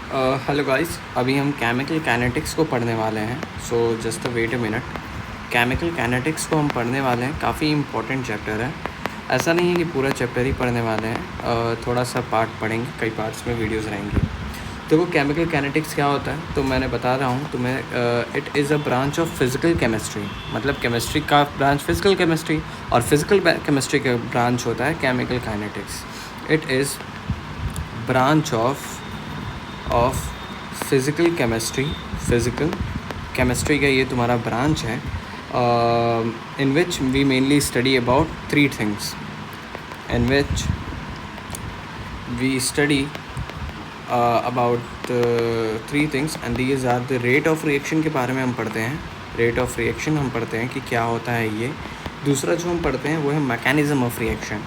Hello guys, अभी हम chemical kinetics को पढ़ने वाले हैं। So just wait a minute. Chemical kinetics को हम पढ़ने वाले हैं, काफ़ी इंपॉर्टेंट चैप्टर है। ऐसा नहीं है कि पूरा चैप्टर ही पढ़ने वाले हैं, थोड़ा सा पार्ट पढ़ेंगे, कई पार्ट्स में वीडियोस रहेंगी। तो वो केमिकल काइनेटिक्स क्या होता है तो मैंने बता रहा हूँ तुम्हें। It is a branch of physical chemistry, मतलब केमिस्ट्री का ब्रांच फिज़िकल केमिस्ट्री, और फिज़िकल केमिस्ट्री का ब्रांच होता है chemical kinetics. It is branch of physical chemistry का ये तुम्हारा ब्रांच है, in which we mainly study about three things. In which we study about three things and these are the rate of reaction के बारे में हम पढ़ते हैं। रेट ऑफ रिएक्शन हम पढ़ते हैं कि क्या होता है ये। दूसरा जो हम पढ़ते हैं वो है मैकेनिज़्म ऑफ रिएक्शन,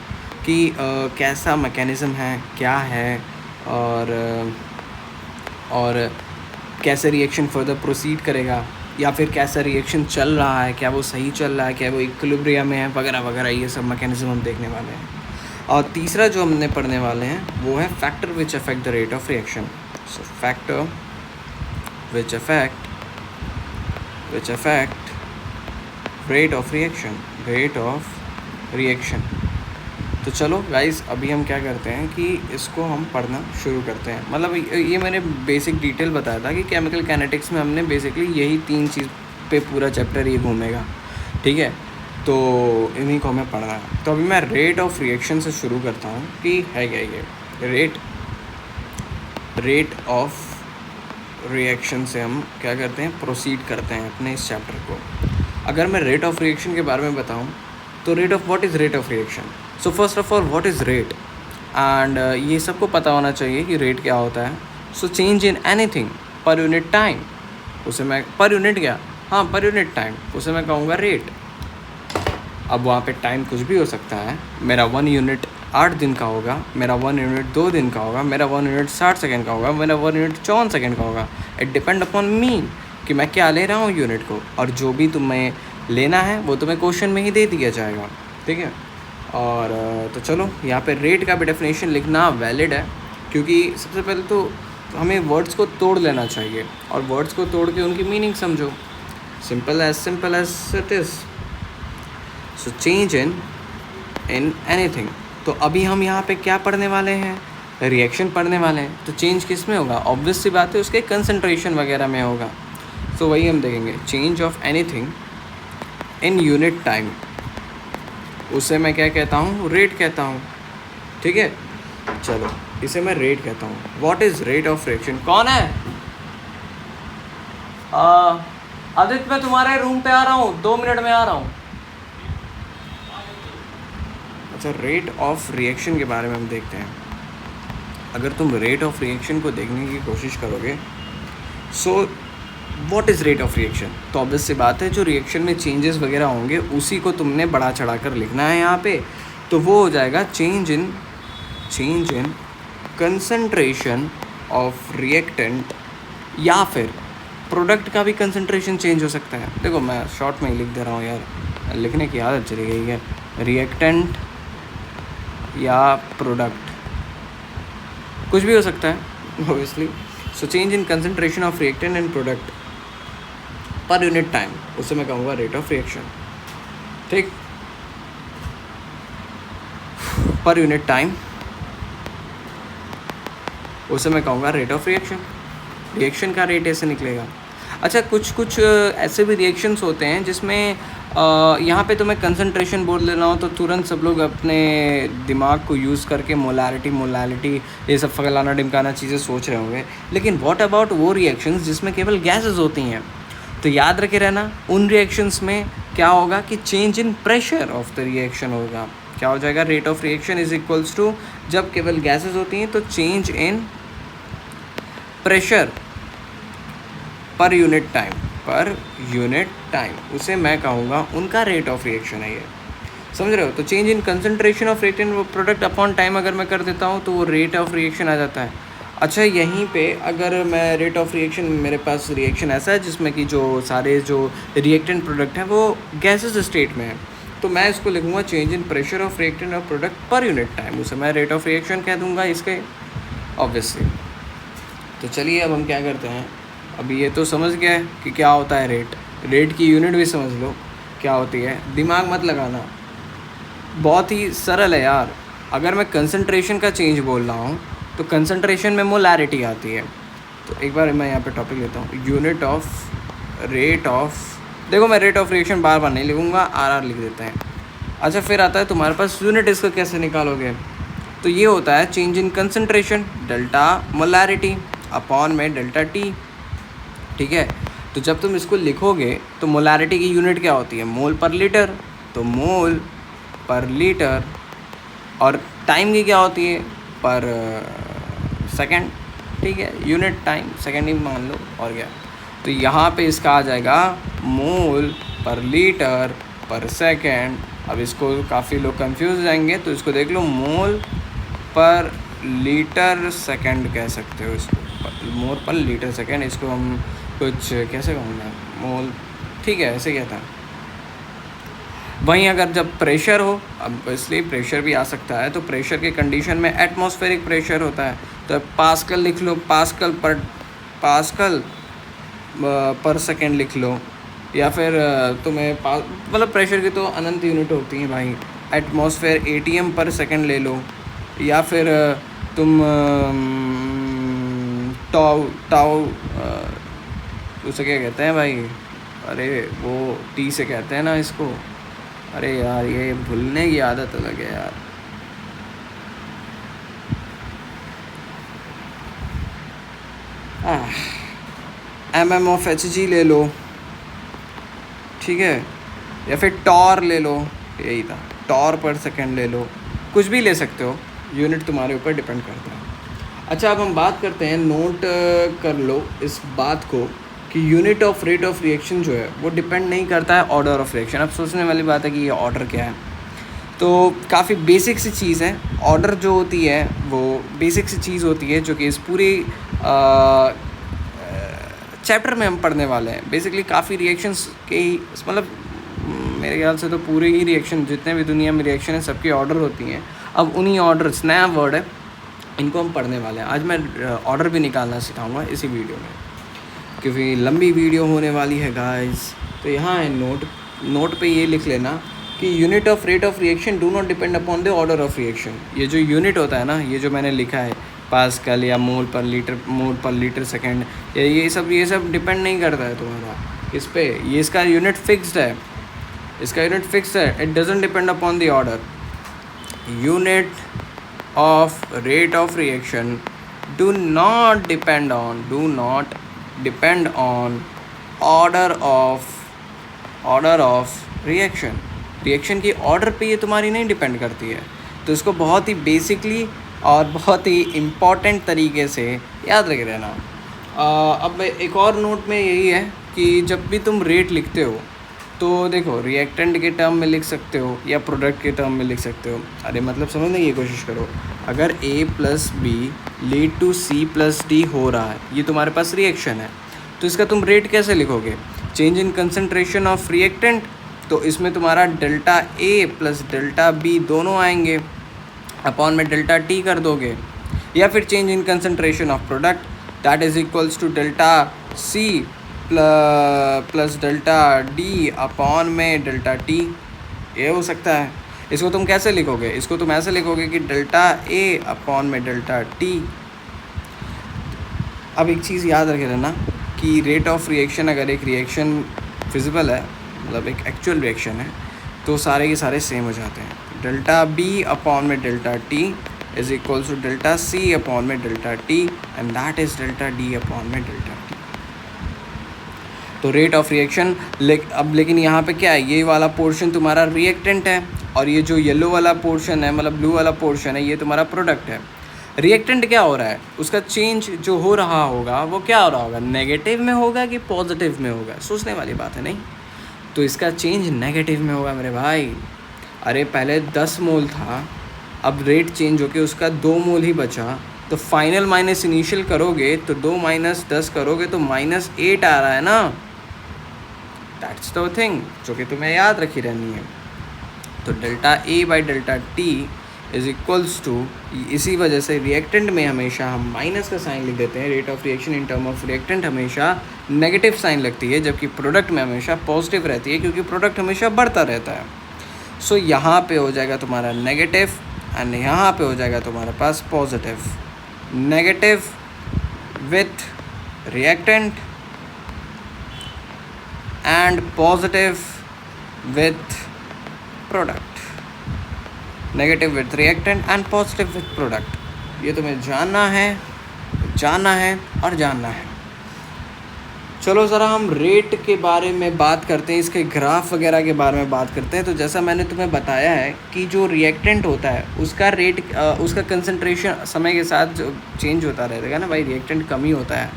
कि कैसा मैकेनिज़्म है, क्या है, और कैसे रिएक्शन फर्दर प्रोसीड करेगा, या फिर कैसा रिएक्शन चल रहा है, क्या वो सही चल रहा है, क्या वो इक्विलिब्रियम में है, वगैरह वगैरह। ये सब मैकेनिज़्म हम देखने वाले हैं। और तीसरा जो हमने पढ़ने वाले हैं वो है factor which affect the rate of reaction. So factor which affect rate of reaction. तो चलो गाइस, अभी हम क्या करते हैं कि इसको हम पढ़ना शुरू करते हैं। मतलब ये मैंने बेसिक डिटेल बताया था कि केमिकल काइनेटिक्स में हमने बेसिकली यही तीन चीज़ पे पूरा चैप्टर ये घूमेगा, ठीक है। तो इन्हीं को हमें पढ़ना है। तो अभी मैं रेट ऑफ रिएक्शन से शुरू करता हूँ कि है क्या ये रेट ऑफ रिएक्शन से हम क्या करते हैं, प्रोसीड करते हैं अपने इस चैप्टर को। अगर मैं रेट ऑफ रिएक्शन के बारे में बताऊँ तो what is rate of reaction. So first of all, what is rate, and ये सबको पता होना चाहिए कि रेट क्या होता है। सो चेंज इन एनीथिंग पर यूनिट टाइम, उसे मैं पर यूनिट टाइम उसे मैं कहूँगा रेट। अब वहाँ पे टाइम कुछ भी हो सकता है। मेरा 1 यूनिट 8 दिन का होगा, मेरा 1 यूनिट 2 दिन का होगा, मेरा 1 यूनिट 60 सेकेंड का होगा, मेरा 1 यूनिट 54 सेकेंड का होगा। इट डिपेंड अपॉन मी कि मैं क्या ले रहा हूँ यूनिट को, और जो भी तुम्हें लेना है वो तुम्हें क्वेश्चन में ही दे दिया जाएगा, ठीक है। और तो चलो, यहाँ पे रेट का भी डेफिनेशन लिखना वैलिड है, क्योंकि सबसे पहले तो हमें वर्ड्स को तोड़ लेना चाहिए, और वर्ड्स को तोड़ के उनकी मीनिंग समझो। Simple as it is. So change in anything. तो अभी हम यहाँ पे क्या पढ़ने वाले हैं, रिएक्शन पढ़ने वाले हैं। तो चेंज किस में होगा, ऑब्वियस सी बात है, उसके कंसंट्रेशन वगैरह में होगा। तो वही हम देखेंगे, change of anything in unit time, उसे मैं क्या कहता हूँ, रेट कहता हूँ, ठीक है। चलो, इसे मैं रेट कहता हूँ। What is rate of reaction. कौन है? आदित्य, मैं तुम्हारे रूम पे आ रहा हूँ, 2 मिनट में आ रहा हूँ। अच्छा, रेट ऑफ रिएक्शन के बारे में हम देखते हैं। अगर तुम रेट ऑफ रिएक्शन को देखने की कोशिश करोगे, so what is rate of reaction, तो ऑब्वियस सी बात है, जो रिएक्शन में चेंजेस वगैरह होंगे उसी को तुमने बढ़ा चढ़ा कर लिखना है यहाँ पे। तो वो हो जाएगा change in concentration of reactant, या फिर प्रोडक्ट का भी कंसंट्रेशन चेंज हो सकता है। देखो, मैं शॉर्ट में ही लिख दे रहा हूँ यार, लिखने की आदत चली गई है। रिएक्टेंट या प्रोडक्ट, कुछ भी हो सकता है obviously. So change in concentration of reactant and product पर यूनिट टाइम, उसे मैं कहूँगा रेट ऑफ रिएक्शन, ठीक। पर यूनिट टाइम, उसे मैं कहूँगा रेट ऑफ रिएक्शन। रिएक्शन का रेट ऐसे निकलेगा। अच्छा, कुछ ऐसे भी रिएक्शंस होते हैं जिसमें यहाँ पे तुम्हें कंसंट्रेशन बोल लेना हो तो तुरंत सब लोग अपने दिमाग को यूज़ करके मोलालिटी ये सब फलाना ढिमकाना चीज़ें सोच रहे होंगे। लेकिन व्हाट अबाउट वो रिएक्शंस जिसमें केवल गैसेस होती हैं। तो याद रखे रहना, उन रिएक्शंस में क्या होगा कि change in pressure of the reaction होगा। क्या हो जाएगा, rate of reaction is equals to, जब केवल गैसेस होती हैं तो change in pressure per unit time, उसे मैं कहूँगा उनका रेट ऑफ रिएक्शन है ये। समझ रहे हो। तो change in concentration of reactant product upon time अगर मैं कर देता हूँ तो वो रेट ऑफ रिएक्शन आ जाता है। अच्छा, यहीं पे अगर मैं रेट ऑफ रिएक्शन, मेरे पास रिएक्शन ऐसा है जिसमें कि जो सारे जो रिएक्टेंट प्रोडक्ट हैं वो गैसेस स्टेट में है, तो मैं इसको लिखूँगा change in pressure of reactant of product पर यूनिट टाइम, उसे मैं रेट ऑफ रिएक्शन कह दूँगा इसके, ऑब्वियसली। तो चलिए अब हम क्या करते हैं, अभी ये तो समझ गए कि क्या होता है रेट, रेट की यूनिट भी समझ लो क्या होती है, दिमाग मत लगाना, बहुत ही सरल है यार। अगर मैं कंसंट्रेशन का चेंज बोल रहा हूँ तो कंसंट्रेशन में मोलैरिटी आती है। तो एक बार मैं यहाँ पे टॉपिक लेता हूँ, यूनिट ऑफ रेट ऑफ, देखो मैं रेट ऑफ रिएक्शन बार बार नहीं लिखूँगा, आर लिख देते हैं। अच्छा फिर आता है तुम्हारे पास यूनिट, इसका कैसे निकालोगे, तो ये होता है change in concentration delta molarity upon में डेल्टा टी, ठीक है। तो जब तुम इसको लिखोगे तो मोलैरिटी की यूनिट क्या होती है, मोल पर लीटर, तो मोल पर लीटर, और टाइम की क्या होती है, पर सेकंड, ठीक है, यूनिट टाइम सेकंड ही मान लो, और क्या। तो यहाँ पे इसका आ जाएगा मोल पर लीटर पर सेकंड। अब इसको काफ़ी लोग कंफ्यूज हो जाएंगे, तो इसको देख लो, मोल पर लीटर सेकंड कह सकते हो इसको, मोल पर लीटर सेकंड, इसको हम कुछ कैसे कहूँगा, मोल, ठीक है, ऐसे कहता है। वहीं अगर जब प्रेशर हो, अब इसलिए प्रेशर भी आ सकता है, तो प्रेशर के कंडीशन में एटमॉस्फेरिक प्रेशर होता है, तो पास्कल लिख लो, पास्कल पर सेकंड लिख लो, या फिर तुम्हें मतलब प्रेशर की तो अनंत यूनिट होती हैं भाई, एटमॉस्फेयर एटीएम पर सेकंड ले लो, या फिर तुम टाउ उसे क्या कहते हैं भाई, अरे वो टी से कहते हैं ना इसको, अरे यार ये भूलने की आदत अलग है यार, MM ऑफ HG ले लो, ठीक है, या फिर टॉर ले लो, यही था, टॉर पर सेकंड ले लो, कुछ भी ले सकते हो, यूनिट तुम्हारे ऊपर डिपेंड करता है। अच्छा अब हम बात करते हैं, नोट कर लो इस बात को कि unit of rate of reaction जो है वो डिपेंड नहीं करता है ऑर्डर ऑफ रिएक्शन। अब सोचने वाली बात है कि ये ऑर्डर क्या है, तो काफ़ी बेसिक सी चीज़ है, ऑर्डर जो होती है वो बेसिक सी चीज़ होती है जो कि इस पूरी चैप्टर में हम पढ़ने वाले हैं। बेसिकली काफ़ी रिएक्शंस के ही, मतलब मेरे ख्याल से तो पूरे ही रिएक्शन, जितने भी दुनिया में रिएक्शन है सबकी ऑर्डर होती हैं। अब उन्हीं ऑर्डर्स, नया वर्ड है, इनको हम पढ़ने वाले हैं। आज मैं ऑर्डर भी निकालना सिखाऊंगा इसी वीडियो में, क्योंकि लंबी वीडियो होने वाली है गाइस। तो यहाँ है नोट पे ये लिख लेना कि unit of rate of reaction do not depend upon the order of reaction. ये जो यूनिट होता है ना, ये जो मैंने लिखा है पास्कल या मोल पर लीटर सेकेंड, या ये सब डिपेंड नहीं करता है तुम्हारा इस पे, ये इसका यूनिट फिक्स्ड है, it doesn't depend upon the order. Unit of rate of reaction do not depend on order of reaction की ऑर्डर पे ये तुम्हारी नहीं डिपेंड करती है। तो इसको बहुत ही बेसिकली और बहुत ही इम्पॉर्टेंट तरीके से याद रख रहना। अब एक और नोट में यही है कि जब भी तुम रेट लिखते हो तो देखो, रिएक्टेंट के टर्म में लिख सकते हो या प्रोडक्ट के टर्म में लिख सकते हो। अरे मतलब समझने की कोशिश करो, अगर A + B lead to C + D हो रहा है, ये तुम्हारे पास रिएक्शन है, तो इसका तुम रेट कैसे लिखोगे, change in concentration of reactant, तो इसमें तुम्हारा डेल्टा A + डेल्टा B दोनों आएंगे, अपॉन में डेल्टा T कर दोगे, या फिर change in concentration of product, that is equals to delta C plus delta D upon में डेल्टा T। ये हो सकता है। इसको तुम कैसे लिखोगे, इसको तुम ऐसे लिखोगे कि डेल्टा A अपॉन में डेल्टा T। अब एक चीज़ याद रखे रहना कि रेट ऑफ रिएक्शन, अगर एक रिएक्शन फिजिबल है, मतलब एक एक्चुअल रिएक्शन है, तो सारे के सारे सेम हो जाते हैं। डेल्टा B अपॉन में delta T is equals to delta C upon में delta T, and that is delta D upon में डेल्टा T। तो रेट ऑफ रिएक्शन, लेकिन यहाँ पे क्या है, ये वाला पोर्शन तुम्हारा रिएक्टेंट है, और ये जो येलो वाला पोर्शन है, मतलब ब्लू वाला पोर्शन है, ये तुम्हारा प्रोडक्ट है। रिएक्टेंट क्या हो रहा है, उसका चेंज जो हो रहा होगा वो क्या हो रहा होगा, नेगेटिव में होगा कि पॉजिटिव में होगा, सोचने वाली बात है नहीं। तो इसका चेंज नेगेटिव में होगा मेरे भाई। अरे पहले 10 मोल था, अब रेट चेंज होके उसका 2 मोल ही बचा, तो फाइनल माइनस इनिशियल करोगे तो 2 - 10 करोगे तो -8 आ रहा है ना। दैट्स द थिंग जो कि तुम्हें याद रखी रहनी है। तो delta A by delta T is equals to, इसी वजह से रिएक्टेंट में हमेशा हम माइनस का साइन लिख देते हैं। Rate of reaction in term of reactant हमेशा नेगेटिव साइन लगती है, जबकि प्रोडक्ट में हमेशा पॉजिटिव रहती है, क्योंकि प्रोडक्ट हमेशा बढ़ता रहता है। सो यहाँ पे हो जाएगा तुम्हारा नेगेटिव एंड यहाँ पे हो जाएगा तुम्हारे पास positive. Negative with reactant and positive with product. Negative with reactant and positive with product, ये तुम्हें जानना है और जानना है। चलो ज़रा हम रेट के बारे में बात करते हैं, इसके ग्राफ वगैरह के बारे में बात करते हैं। तो जैसा मैंने तुम्हें बताया है कि जो रिएक्टेंट होता है उसका रेट, उसका कंसंट्रेशन समय के साथ जो चेंज होता रहेगा ना भाई। रिएक्टेंट कम ही होता है,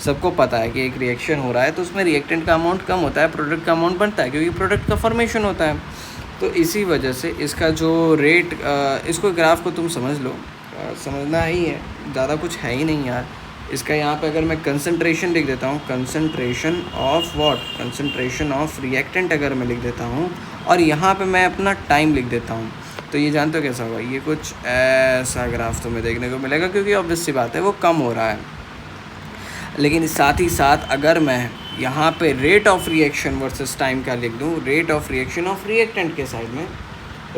सबको पता है कि एक रिएक्शन हो रहा है तो उसमें रिएक्टेंट का अमाउंट कम होता है, प्रोडक्ट का अमाउंट बढ़ता है, क्योंकि प्रोडक्ट का फॉर्मेशन होता है। तो इसी वजह से इसका जो रेट, इसको ग्राफ को तुम समझ लो, समझना ही है, ज़्यादा कुछ है ही नहीं यार। इसका यहाँ पे अगर मैं कंसंट्रेशन लिख देता हूँ, concentration of what, concentration of reactant अगर मैं लिख देता हूँ और यहाँ पे मैं अपना टाइम लिख देता हूँ, तो ये जानते हो कैसा होगा? ये कुछ ऐसा ग्राफ तुम्हें देखने को मिलेगा, क्योंकि ऑब्वियस सी बात है वो कम हो रहा है। लेकिन साथ ही साथ अगर मैं यहाँ पे rate of reaction versus time का लिख दूँ, rate of reaction of reactant के साइड में,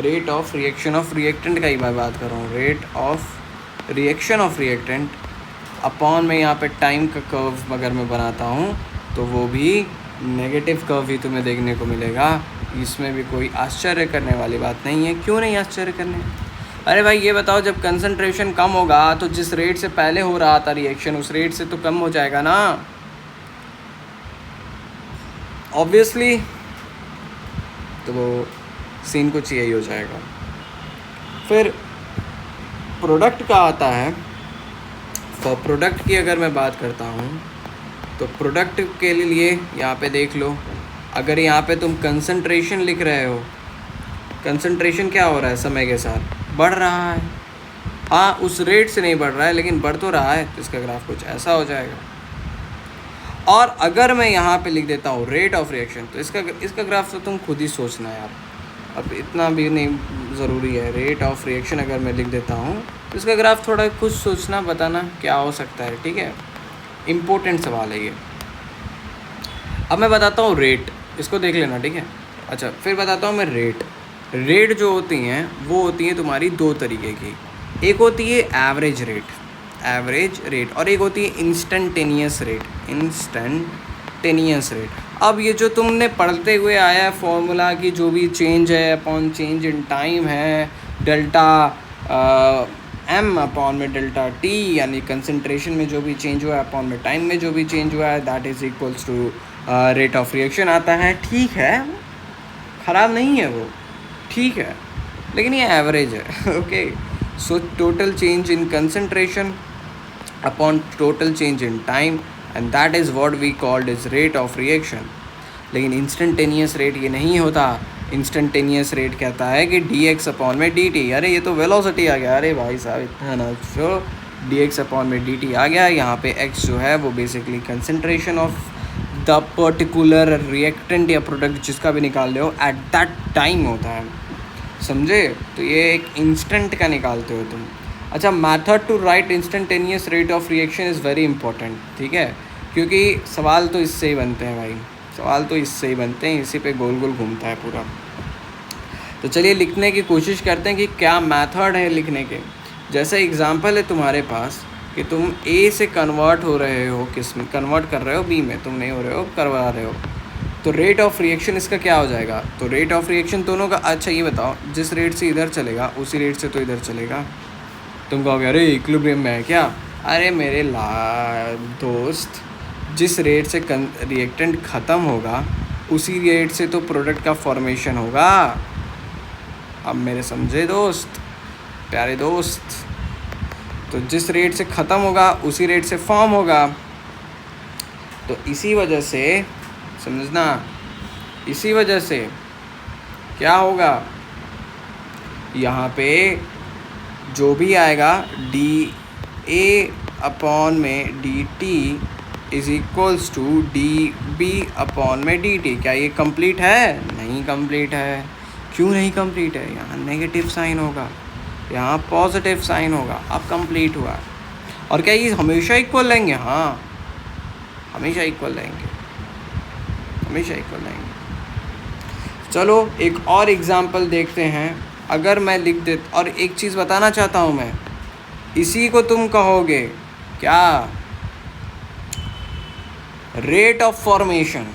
rate of reaction of reactant का ही मैं बात कर रहा हूँ, rate of reaction of reactant upon में यहाँ पे टाइम का कर्व अगर मैं बनाता हूँ तो वो भी नेगेटिव कर्व ही तुम्हें देखने को मिलेगा। इसमें भी कोई आश्चर्य करने वाली बात नहीं है। क्यों नहीं आश्चर्य करने? अरे भाई ये बताओ, जब कंसंट्रेशन कम होगा तो जिस रेट से पहले हो रहा था रिएक्शन उस रेट से तो कम हो जाएगा ना, ऑब्वियसली। तो वो सीन कुछ यही हो जाएगा। फिर प्रोडक्ट का आता है। फॉर प्रोडक्ट की अगर मैं बात करता हूँ तो प्रोडक्ट के लिए यहाँ पे देख लो, अगर यहाँ पे तुम कंसंट्रेशन लिख रहे हो, कंसंट्रेशन क्या हो रहा है समय के साथ? बढ़ रहा है। हाँ, उस रेट से नहीं बढ़ रहा है लेकिन बढ़ तो रहा है, तो इसका ग्राफ कुछ ऐसा हो जाएगा। और अगर मैं यहाँ पे लिख देता हूँ रेट ऑफ रिएक्शन, तो इसका ग्राफ तो तुम खुद ही सोचना यार, अब इतना भी नहीं ज़रूरी है। रेट ऑफ रिएक्शन अगर मैं लिख देता हूँ तो इसका ग्राफ थोड़ा कुछ सोचना, बताना क्या हो सकता है, ठीक है? इम्पोर्टेंट सवाल है ये। अब मैं बताता हूँ रेट, इसको देख लेना, ठीक है? अच्छा, फिर बताता हूँ मैं रेट। रेट जो होती हैं वो होती हैं तुम्हारी दो तरीके की। एक होती है एवरेज रेट और एक होती है इंस्टेंटेनियस रेट। अब ये जो तुमने पढ़ते हुए आया है फॉर्मूला की, जो भी चेंज है अपॉन चेंज इन टाइम है, डेल्टा एम अपॉन में डेल्टा टी, यानी कंसंट्रेशन में जो भी चेंज हुआ है अपॉन में टाइम में जो भी चेंज हुआ है, that is equals to rate of reaction आता है। ठीक है, ख़राब नहीं है वो, ठीक है, लेकिन ये एवरेज है। Okay, so total change in concentration upon total change in time, and that is what we called is rate of reaction. लेकिन इंस्टेंटेनियस रेट ये नहीं होता। इंस्टेंटेनियस रेट कहता है कि dx अपॉन में dt। अरे ये तो वेलोसिटी आ गया, अरे भाई साहब इतना ना जो dx अपॉन में dt आ गया। यहाँ पे x जो है वो basically concentration of the particular reactant या प्रोडक्ट जिसका भी निकाल रहे हो एट दैट टाइम होता है, समझे? तो ये एक इंस्टेंट का निकालते हो तुम। अच्छा, method to write instantaneous rate of reaction is very important, ठीक है? क्योंकि सवाल तो इससे ही बनते हैं भाई, सवाल तो इससे ही बनते हैं, इसी पे गोल गोल घूमता है पूरा। तो चलिए लिखने की कोशिश करते हैं कि क्या मेथड है लिखने के। जैसे एग्जांपल है तुम्हारे पास कि तुम ए से कन्वर्ट हो रहे हो, किस में कन्वर्ट कर रहे हो? बी में। तुम नहीं हो रहे हो, करवा रहे हो। तो रेट ऑफ रिएक्शन इसका क्या हो जाएगा? तो रेट ऑफ रिएक्शन दोनों का, अच्छा ये बताओ, जिस रेट से इधर चलेगा उसी रेट से तो इधर चलेगा। तुम कहोगे अरे इक्विलिब्रियम में है क्या? अरे मेरे दोस्त, जिस रेट से रिएक्टेंट ख़त्म होगा उसी रेट से तो प्रोडक्ट का फॉर्मेशन होगा। अब मेरे समझे दोस्त, प्यारे दोस्त, तो जिस रेट से ख़त्म होगा उसी रेट से फॉर्म होगा। तो इसी वजह से समझना, इसी वजह से क्या होगा, यहाँ पे जो भी आएगा डी ए अपॉन में D T is equals to D B upon में डी टी। क्या ये कंप्लीट है? नहीं कंप्लीट है। क्यों नहीं कंप्लीट है? यहाँ नेगेटिव साइन होगा। यहाँ पॉजिटिव साइन होगा। अब कंप्लीट हुआ। और क्या ये हमेशा इक्वल लेंगे? हाँ, हमेशा इक्वल लेंगे, हमेशा इक्वल लेंगे। चलो एक और एग्जांपल देखते हैं। अगर मैं लिख दे, और एक चीज़ बताना चाहता हूँ मैं, इसी को तुम कहोगे क्या? Rate of formation.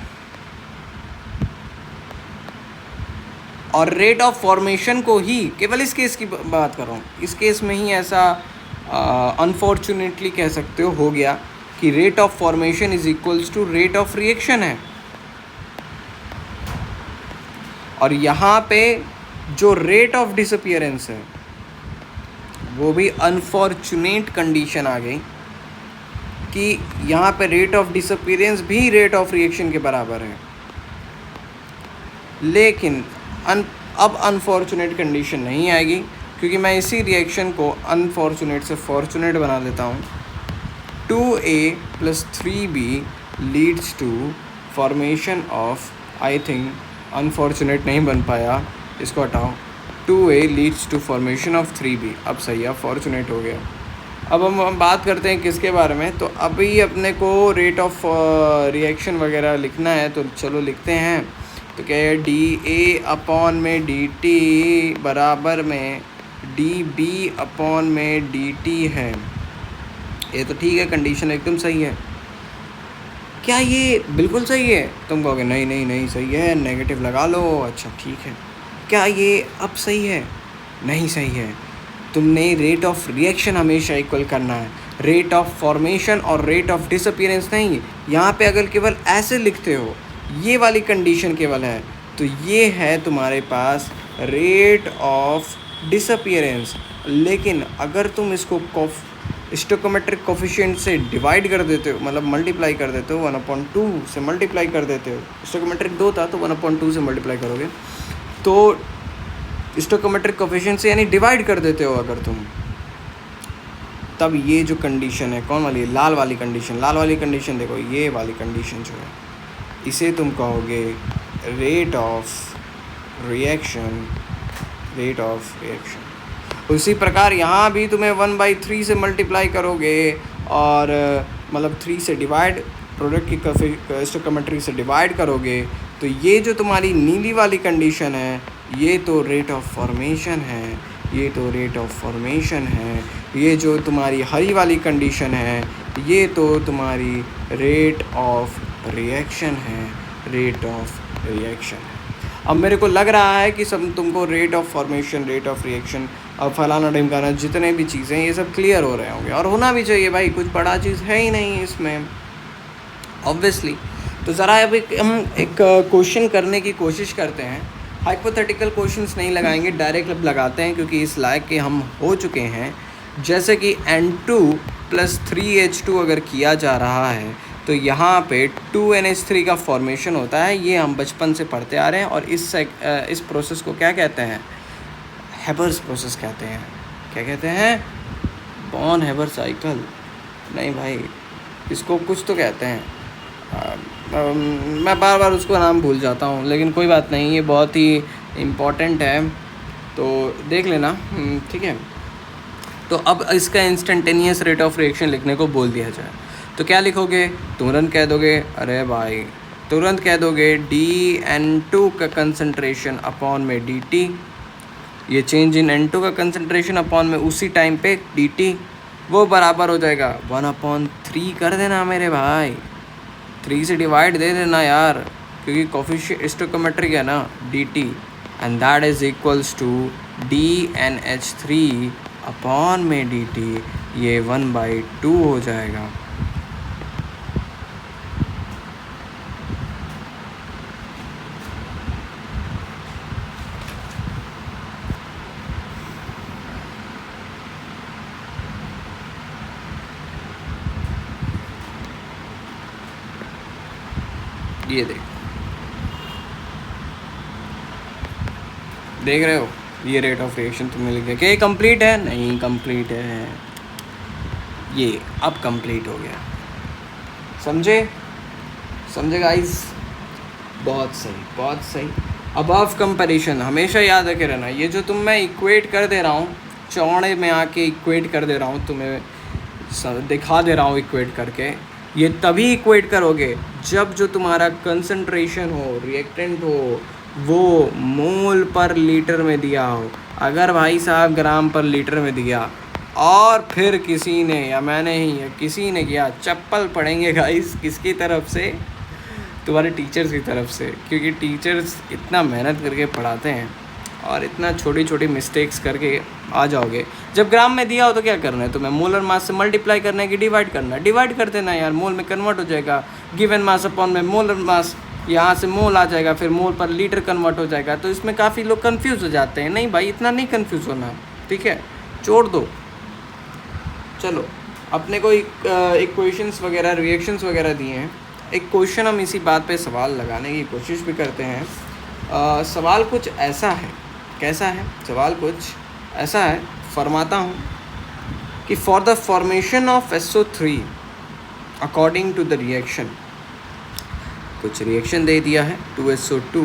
और रेट ऑफ फॉर्मेशन को ही, केवल इस केस की बात कर रहा हूँ, इस केस में ही ऐसा अनफॉर्चुनेटली कह सकते हो गया कि rate of formation is equals to rate of reaction है। और यहाँ पे जो रेट ऑफ डिसअपियरेंस है वो भी अनफॉर्चुनेट कंडीशन आ गई कि यहाँ पे रेट ऑफ डिसअपियरेंस भी रेट ऑफ रिएक्शन के बराबर है। लेकिन अब अनफॉर्चुनेट कंडीशन नहीं आएगी, क्योंकि मैं इसी रिएक्शन को अनफॉर्चुनेट से फॉर्चुनेट बना देता हूँ। 2A + 3B leads to formation of, I think unfortunate नहीं बन पाया, इसको हटाओ। 2A Leeds to formation of 3B। अब सही है, फॉर्चुनेट हो गया। अब हम बात करते हैं किसके बारे में। तो अभी अपने को रेट ऑफ रिएक्शन वगैरह लिखना है, तो चलो लिखते हैं। तो क्या है, dA/dt बराबर में dB/dt है। ये तो ठीक है, कंडीशन एकदम सही है। क्या ये बिल्कुल सही है? तुम कहोगे नहीं नहीं नहीं सही है, नेगेटिव लगा लो। अच्छा ठीक है। क्या ये अब सही है? नहीं सही है। तुमने रेट ऑफ रिएक्शन हमेशा इक्वल करना है, रेट ऑफ फॉर्मेशन और रेट ऑफ डिसअपियरेंस नहीं। यहाँ पे अगर केवल ऐसे लिखते हो, ये वाली कंडीशन केवल है, तो ये है तुम्हारे पास रेट ऑफ डिसअपियरेंस। लेकिन अगर तुम इसको स्टोइकोमेट्रिक कोफिशिएंट से डिवाइड कर देते हो, मतलब मल्टीप्लाई कर देते हो, 1/2 से मल्टीप्लाई कर देते हो। स्टोइकोमेट्रिक 2 था तो 1/2 से मल्टीप्लाई करोगे, तो स्टोइकोमेट्रिक कोफिशिएंट से यानी डिवाइड कर देते हो अगर तुम, तब ये जो कंडीशन है, कौन वाली? लाल वाली कंडीशन। लाल वाली कंडीशन देखो, ये वाली कंडीशन जो है, इसे तुम कहोगे rate of reaction, rate of reaction. उसी प्रकार यहाँ भी तुम्हें 1/3 से मल्टीप्लाई करोगे और मतलब 3 से डिवाइड, प्रोडक्ट की स्टोइकोमेट्री से डिवाइड करोगे, तो ये जो तुम्हारी नीली वाली कंडीशन है, ये तो रेट ऑफ फॉर्मेशन है, ये तो रेट ऑफ फॉर्मेशन है। ये जो तुम्हारी हरी वाली कंडीशन है, ये तो तुम्हारी रेट ऑफ रिएक्शन है, रेट ऑफ रिएक्शन है। अब मेरे को लग रहा है कि सब तुमको rate of formation, rate of reaction और फलाना ढिमकाना जितने भी चीज़ें, ये सब क्लियर हो रहे होंगे, और होना भी चाहिए भाई, कुछ बड़ा चीज़ है ही नहीं इसमें ऑब्वियसली। तो ज़रा अब हम एक क्वेश्चन करने की कोशिश करते हैं। हाइपोथेटिकल क्वेश्चंस नहीं लगाएंगे, डायरेक्ट अब लगाते हैं, क्योंकि इस लायक के हम हो चुके हैं। जैसे कि N2 + 3H2 अगर किया जा रहा है, तो यहाँ पे 2NH3 का फॉर्मेशन होता है। ये हम बचपन से पढ़ते आ रहे हैं, और इस प्रोसेस को क्या कहते हैं? हेबर्स प्रोसेस कहते हैं। क्या कहते हैं? बॉन हेबर साइकिल नहीं भाई, इसको कुछ तो कहते हैं। मैं बार बार उसको नाम भूल जाता हूँ, लेकिन कोई बात नहीं, ये बहुत ही इम्पॉर्टेंट है, तो देख लेना, ठीक है। तो अब इसका इंस्टेंटेनियस रेट ऑफ रिएक्शन लिखने को बोल दिया जाए, तो क्या लिखोगे? तुरंत कह दोगे, अरे भाई तुरंत कह दोगे dN2 का कंसंट्रेशन अपॉन में dt, ये चेंज इन N2 का कंसंट्रेशन अपॉन में उसी टाइम पे dt, वो बराबर हो जाएगा 1/3 कर देना मेरे भाई, 3 से डिवाइड दे देना यार, क्योंकि कोफिशिएंट स्टोइकोमेट्रिक है ना dt, and that is equals to dNH3 upon में dt, ये 1/2 हो जाएगा। ये देख रहे हो, ये रेट ऑफ रिएक्शन तुमने लिख दिया। क्या ये कंप्लीट है? नहीं कंप्लीट है, ये अब कंप्लीट हो गया। समझे गाइस? बहुत सही, बहुत सही। अबव कंपैरिजन हमेशा याद रखे रहना, ये जो मैं इक्वेट कर दे रहा हूँ, चौड़े में आके इक्वेट कर दे रहा हूँ तुम्हें, दिखा दे रहा हूँ इक्वेट करके। ये तभी इक्वेट करोगे जब जो तुम्हारा कंसंट्रेशन हो, रिएक्टेंट हो, वो मोल पर लीटर में दिया हो। अगर भाई साहब ग्राम पर लीटर में दिया और फिर किसी ने या मैंने ही या किसी ने किया, चप्पल पड़ेंगे गाइस। किसकी तरफ से? तुम्हारे टीचर्स की तरफ से, क्योंकि टीचर्स इतना मेहनत करके पढ़ाते हैं और इतना छोटी छोटी मिस्टेक्स करके आ जाओगे। जब ग्राम में दिया हो तो क्या करना है तुम्हें? मोलर मास से मल्टीप्लाई करना है कि डिवाइड करना है? डिवाइड कर देना यार, मोल में कन्वर्ट हो जाएगा। गिवन मास अपॉन में मोलर मास, यहाँ से मोल आ जाएगा, फिर मोल पर लीटर कन्वर्ट हो जाएगा। तो इसमें काफ़ी लोग कंफ्यूज हो जाते हैं। नहीं भाई, इतना नहीं कंफ्यूज होना, ठीक है, छोड़ दो। चलो, अपने को इक्वेशंस वगैरह, रिएक्शंस वगैरह दिए हैं। एक क्वेश्चन हम इसी बात पे सवाल लगाने की कोशिश भी करते हैं। सवाल कुछ ऐसा है, कैसा है सवाल? कुछ ऐसा है, फरमाता हूँ कि for the formation of SO3 according to the reaction, कुछ रिएक्शन दे दिया है 2SO2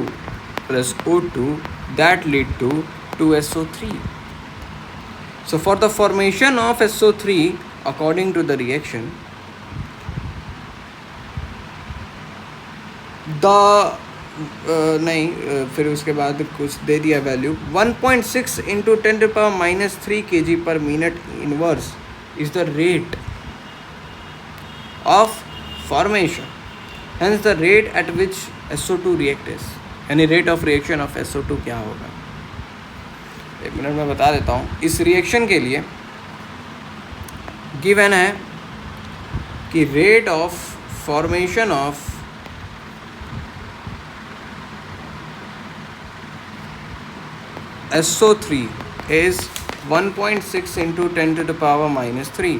plus O2 that lead to 2SO3. So for the formation of SO3 according to the reaction, फिर उसके बाद कुछ दे दिया value 1.6 into 10⁻³ kg/minute inverse is the rate of formation, hence the rate at which SO2 reacts, यानी rate of reaction of SO2 क्या होगा? एक मिनट में बता देता हूँ। इस रिएक्शन के लिए गिवन है कि rate of formation of SO3 is 1.6 into 10⁻³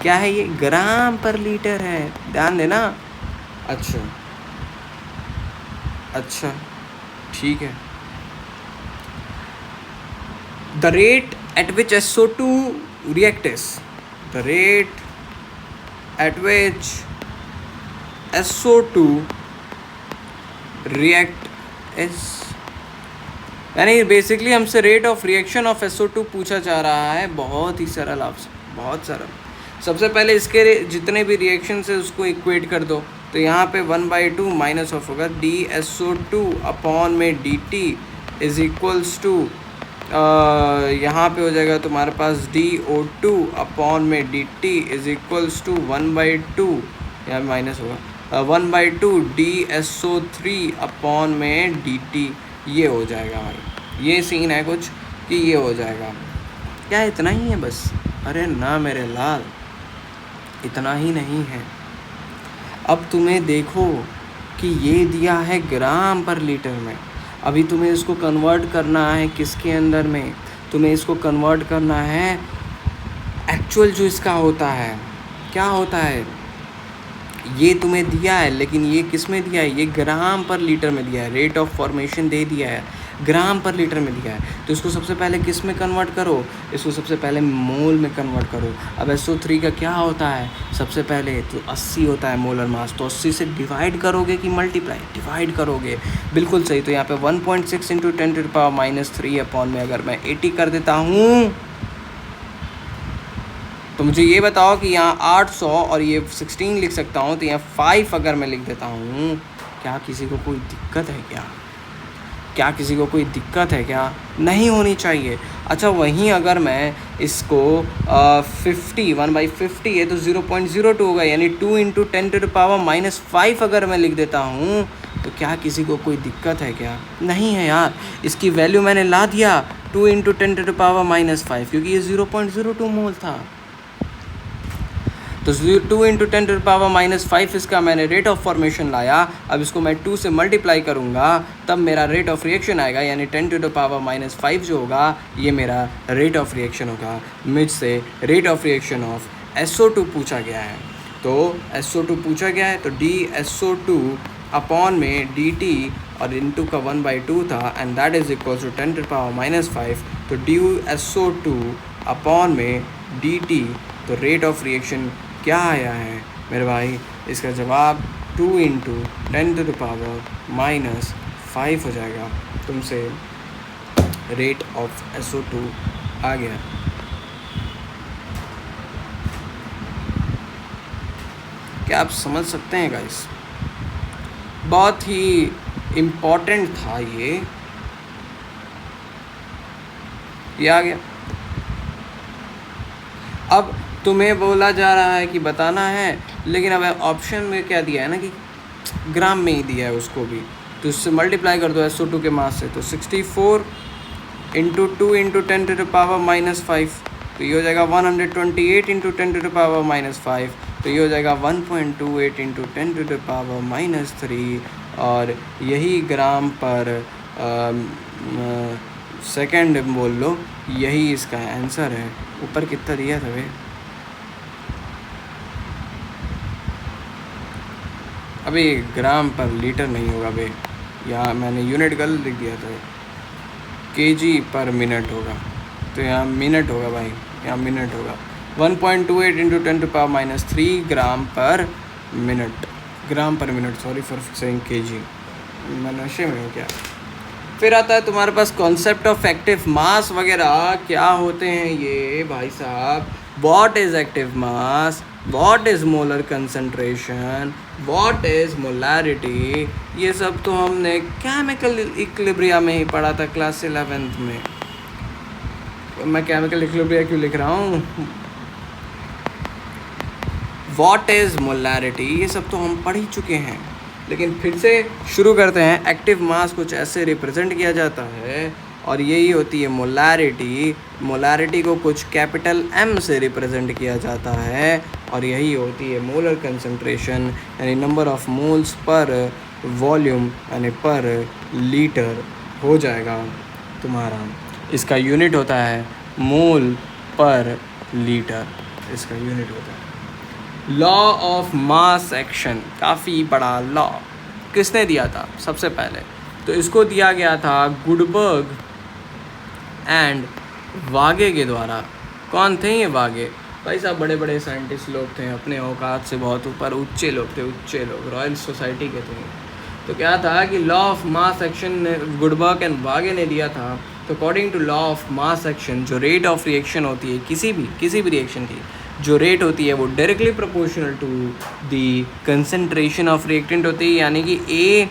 क्या है ये? ग्राम पर लीटर है, ध्यान देना। अच्छा ठीक है। The rate at which SO2 reacts, the rate at which SO2 react is, यानी बेसिकली हमसे rate of reaction of SO2 पूछा जा रहा है। बहुत ही सरल आपसे, बहुत सरल। सबसे पहले इसके जितने भी रिएक्शन है उसको इक्वेट कर दो। तो यहाँ पे 1/2 माइनस ऑफ होगा dSO2 अपॉन में dt इज इक्वल्स टू, यहाँ पे हो जाएगा तुम्हारे पास dO2 अपॉन में dt इज इक्वल्स टू 1/2, यहाँ माइनस होगा 1/2 dSO3 अपॉन में dt। ये हो जाएगा भाई, ये सीन है कुछ कि ये हो जाएगा। क्या इतना ही है बस? अरे ना मेरे लाल, इतना ही नहीं है। अब तुम्हें देखो कि ये दिया है ग्राम पर लीटर में। अभी तुम्हें इसको कन्वर्ट करना है किसके अंदर में? तुम्हें इसको कन्वर्ट करना है एक्चुअल जो इसका होता है। क्या होता है? ये तुम्हें दिया है, लेकिन ये किस में दिया है? ये ग्राम पर लीटर में दिया है। रेट ऑफ फॉर्मेशन दे दिया है, ग्राम पर लीटर में दिया है। तो इसको सबसे पहले किस में कन्वर्ट करो? इसको सबसे पहले मोल में कन्वर्ट करो। अब SO3 का क्या होता है? सबसे पहले तो 80 होता है मोलर मास, तो 80 से डिवाइड करोगे कि मल्टीप्लाई? डिवाइड करोगे, बिल्कुल सही। तो यहाँ पे 1.6 इंटू 10⁻³ अपॉन में अगर मैं 80 कर देता हूँ, तो मुझे ये बताओ कि यहाँ 800 और ये 16 लिख सकता हूँ, तो यहाँ 5 अगर मैं लिख देता हूँ, क्या किसी को कोई दिक्कत है क्या? क्या किसी को कोई दिक्कत है क्या? नहीं होनी चाहिए। अच्छा, वहीं अगर मैं इसको 1/50 है तो 0.02 होगा, यानी 2 इंटू 10⁻⁻5 अगर मैं लिख देता हूँ, तो क्या किसी को कोई दिक्कत है क्या? नहीं है यार। इसकी वैल्यू मैंने ला दिया 2 इंटू 10⁻⁻5, क्योंकि ये 0.02 मोल था। तो 2 इंटू 10⁻⁻5 इसका मैंने रेट ऑफ फॉर्मेशन लाया। अब इसको मैं 2 से मल्टीप्लाई करूँगा, तब मेरा रेट ऑफ रिएक्शन आएगा, यानी 10⁻⁻5 जो होगा ये मेरा रेट ऑफ रिएक्शन होगा। मुझसे rate of reaction of SO2 पूछा गया है। तो SO2 पूछा गया है, तो dSO2 अपॉन में dt और इंटू का 1/2 था, and that is equal to 10⁻⁻5। तो dSO2 अपॉन में dt, तो रेट ऑफ रिएक्शन क्या आया है मेरे भाई? इसका जवाब 2 इंटू 10⁻⁻5 हो जाएगा। तुमसे रेट ऑफ SO2 आ गया। क्या आप समझ सकते हैं गाइस? बहुत ही इम्पोर्टेंट था ये आ गया। अब तुम्हें बोला जा रहा है कि बताना है, लेकिन अब ऑप्शन में क्या दिया है ना कि ग्राम में ही दिया है उसको भी, तो उससे मल्टीप्लाई कर दो SO2 के मास से, तो 64 इंटू 2 इंटू 10⁻⁻5, तो ये हो जाएगा 128 इंटू 10⁻⁻5, तो ये हो जाएगा 1.28 इंटू 10⁻⁻3, और यही ग्राम पर सेकंड बोल लो, यही इसका आंसर है। ऊपर कितना दिया था भाई? अभी ग्राम पर लीटर नहीं होगा भाई, यहाँ मैंने यूनिट गलत लिख दिया था, kg पर मिनट होगा, तो यहाँ मिनट होगा भाई, यहाँ मिनट होगा। 1.28 इंटू 10⁻⁻3 ग्राम पर मिनट, ग्राम पर minute, sorry for saying kg, मैं नशे में हूँ क्या। फिर आता है तुम्हारे पास कॉन्सेप्ट ऑफ एक्टिव मास वगैरह, क्या होते हैं ये भाई साहब? What is active mass, what is molar concentration, what is molarity, ये सब तो हमने केमिकल इक्विलिब्रियम में ही पढ़ा था क्लास 11th में। मैं केमिकल इक्विलिब्रियम क्यों लिख रहा हूँ? व्हाट इज़ मोलैरिटी, ये सब तो हम पढ़ ही चुके हैं, लेकिन फिर से शुरू करते हैं। एक्टिव मास कुछ ऐसे रिप्रेजेंट किया जाता है, और यही होती है मोलैरिटी। मोलैरिटी को कुछ कैपिटल M से रिप्रेजेंट किया जाता है, और यही होती है मोलर कंसंट्रेशन, यानी number of moles per volume, यानी पर लीटर हो जाएगा तुम्हारा। इसका यूनिट होता है मोल पर लीटर, इसका यूनिट होता है। लॉ ऑफ मास एक्शन, काफ़ी बड़ा लॉ, किसने दिया था सबसे पहले? तो इसको दिया गया था गुडबर्ग एंड वागे के द्वारा। कौन थे ये वागे? भाई साहब बड़े बड़े साइंटिस्ट लोग थे, अपने औकात से बहुत ऊपर, ऊंचे लोग थे, ऊंचे लोग, रॉयल सोसाइटी के थे। तो क्या था कि law of mass action Guldberg and Waage ने दिया था। तो according to law of mass action, जो रेट ऑफ रिएक्शन होती है किसी भी रिएक्शन की, जो रेट होती है वो directly proportional to the concentration of reactant होती है, यानी कि A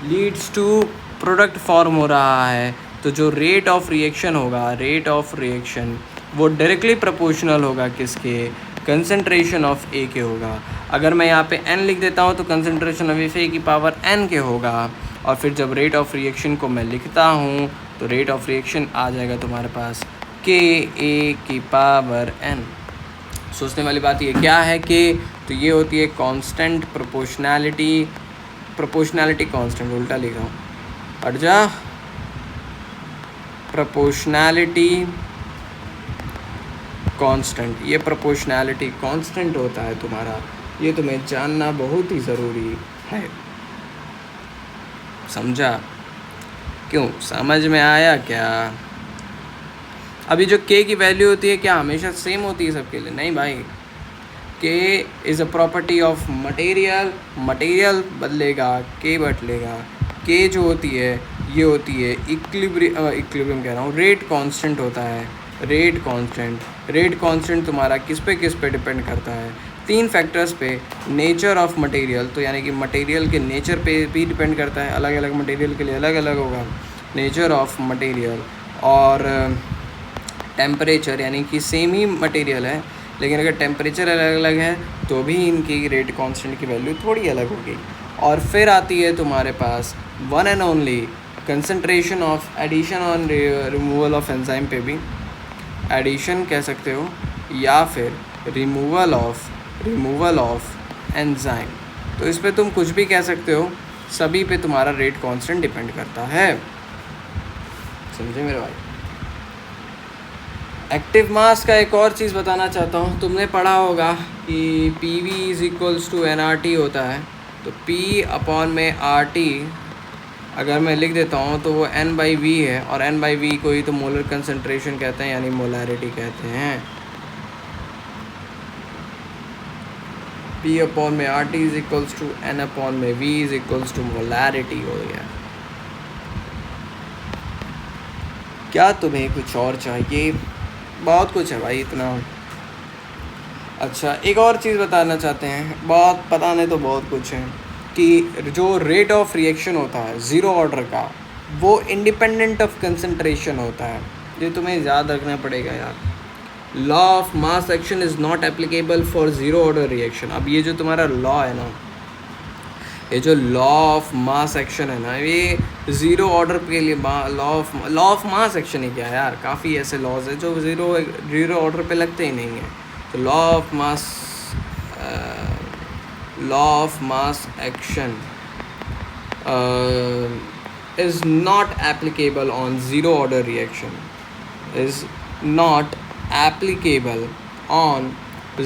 leads to product form हो रहा है, तो जो रेट ऑफ रिएक्शन होगा, रेट ऑफ रिएक्शन वो डायरेक्टली प्रोपोर्शनल होगा किसके? कंसंट्रेशन ऑफ A के होगा। अगर मैं यहाँ पे N लिख देता हूँ तो कंसंट्रेशन ऑफ A की पावर N के होगा, और फिर जब रेट ऑफ रिएक्शन को मैं लिखता हूँ तो रेट ऑफ रिएक्शन आ जाएगा तुम्हारे पास KA की पावर N। सोचने वाली बात ये क्या है कि, तो ये होती है कांस्टेंट प्रोपोर्शनैलिटी, प्रोपोर्शनैलिटी कांस्टेंट, उल्टा लिख रहा हूँ, हट जा, प्रोपोर्शनैलिटी कांस्टेंट, ये प्रोपोर्शनैलिटी कांस्टेंट होता है तुम्हारा, ये तुम्हें जानना बहुत ही ज़रूरी है। समझा? क्यों, समझ में आया क्या? अभी जो K की वैल्यू होती है क्या हमेशा सेम होती है सबके लिए? नहीं भाई, K is a property of material, material बदलेगा K बदलेगा। K जो होती है ये होती है इक्विलिब्रियम कह रहा हूँ, रेट कांस्टेंट होता है, रेट कांस्टेंट। रेट कांस्टेंट तुम्हारा किस पे डिपेंड करता है? 3 फैक्टर्स पे। नेचर ऑफ मटेरियल, तो यानी कि मटेरियल के नेचर पे भी डिपेंड करता है, अलग अलग मटेरियल के लिए अलग अलग होगा नेचर ऑफ मटेरियल, और टेम्परेचर, यानी कि सेम ही मटेरियल है लेकिन अगर टेम्परेचर अलग अलग है तो भी इनकी रेट कांस्टेंट की वैल्यू थोड़ी अलग होगी। और फिर आती है तुम्हारे पास one and only concentration of addition on removal of enzyme पे भी एडिशन कह सकते हो, या फिर रिमूवल ऑफ एंजाइम, तो इस पर तुम कुछ भी कह सकते हो, सभी पे तुम्हारा रेट कांस्टेंट डिपेंड करता है। समझे मेरे भाई? एक्टिव मास का एक और चीज़ बताना चाहता हूँ, तुमने पढ़ा होगा कि PV is equals to NRT होता है, तो P अपॉन में RT अगर मैं लिख देता हूँ तो वो N/V है, और N/V को ही तो मोलर कंसंट्रेशन कहते हैं, यानी मोलैरिटी कहते हैं। P अपॉन में RT is equals to N upon में V is equals to molarity हो गया। क्या तुम्हें कुछ और चाहिए? बहुत कुछ है भाई, इतना। अच्छा, एक और चीज़ बताना चाहते हैं, बहुत बताने तो बहुत कुछ है, कि जो रेट ऑफ रिएक्शन होता है ज़ीरो ऑर्डर का, वो इंडिपेंडेंट ऑफ कंसंट्रेशन होता है। ये तुम्हें याद रखना पड़ेगा यार। Law of mass action is not applicable for zero order reaction. अब ये जो तुम्हारा लॉ है ना, ये जो लॉ ऑफ मास एक्शन है ना, ये ज़ीरो ऑर्डर के लिए लॉ ऑफ मास एक्शन ही क्या है यार, काफ़ी ऐसे लॉज है जो ज़ीरो ऑर्डर पे लगते ही नहीं हैं। तो law of mass action is not applicable on zero order reaction, is not applicable on